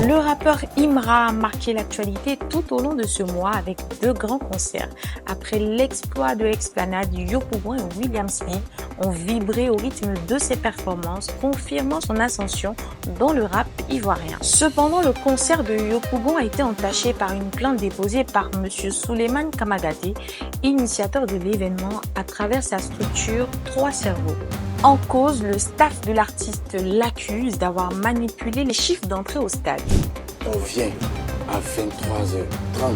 Le rappeur Imra a marqué l'actualité tout au long de ce mois avec 2 grands concerts. Après l'exploit de l'Esplanade, Yopougon et William Smith ont vibré au rythme de ses performances, confirmant son ascension dans le rap ivoirien. Cependant, le concert de Yopougon a été entaché par une plainte déposée par M. Souleymane Kamagaté, initiateur de l'événement, à travers sa structure 3 cerveaux. En cause, le staff de l'artiste l'accuse d'avoir manipulé les chiffres d'entrée au stade. On vient à 23h30,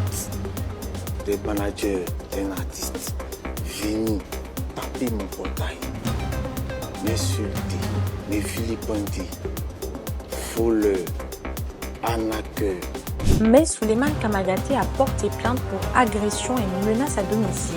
des managers d'un artiste viennent taper mon portail, m'insulter, me vilipender, voleur, arnaqueur. Mais Souleymane Kamagaté a porté plainte pour agression et menace à domicile.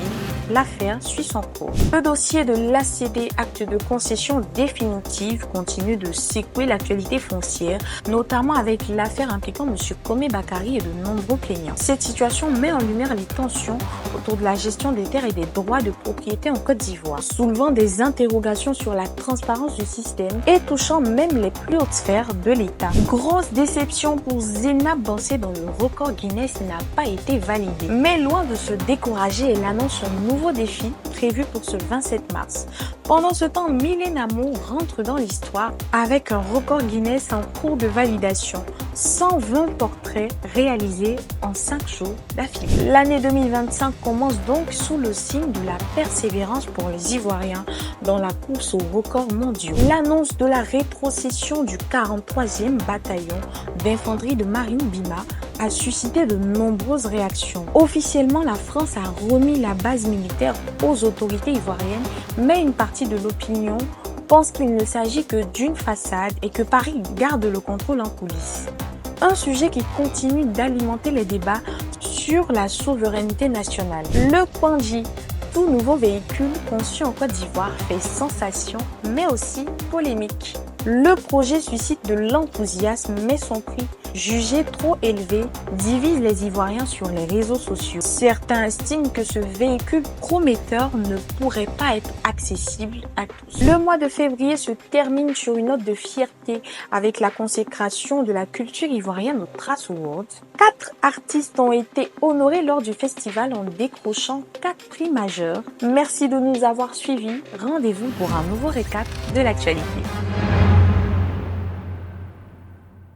L'affaire suit son cours. Le dossier de l'ACD, acte de concession définitive, continue de secouer l'actualité foncière, notamment avec l'affaire impliquant M. Komé Bakari et de nombreux plaignants. Cette situation met en lumière les tensions autour de la gestion des terres et des droits de propriété en Côte d'Ivoire, soulevant des interrogations sur la transparence du système et touchant même les plus hautes sphères de l'État. Grosse déception pour Zainab Bansé dont le record Guinness n'a pas été validé. Mais loin de se décourager, elle annonce un nouveau défi prévu pour ce 27 mars. Pendant ce temps, Mylène Amour rentre dans l'histoire avec un record Guinness en cours de validation. 120 portraits réalisés en 5 jours d'affilée. L'année 2025 commence donc sous le signe de la persévérance pour les Ivoiriens dans la course aux records mondiaux. L'annonce de la rétrocession du 43e bataillon d'infanterie de marine Bima a suscité de nombreuses réactions. Officiellement, la France a remis la base militaire aux autorités ivoiriennes, mais une partie de l'opinion pense qu'il ne s'agit que d'une façade et que Paris garde le contrôle en coulisses. Un sujet qui continue d'alimenter les débats sur la souveraineté nationale. Le Kwanji, tout nouveau véhicule conçu en Côte d'Ivoire, fait sensation, mais aussi polémique. Le projet suscite de l'enthousiasme, mais son prix, jugé trop élevé, divise les Ivoiriens sur les réseaux sociaux. Certains estiment que ce véhicule prometteur ne pourrait pas être accessible à tous. Le mois de février se termine sur une note de fierté avec la consécration de la culture ivoirienne au Trace Awards. 4 artistes ont été honorés lors du festival en décrochant 4 prix majeurs. Merci de nous avoir suivis. Rendez-vous pour un nouveau récap de l'actualité.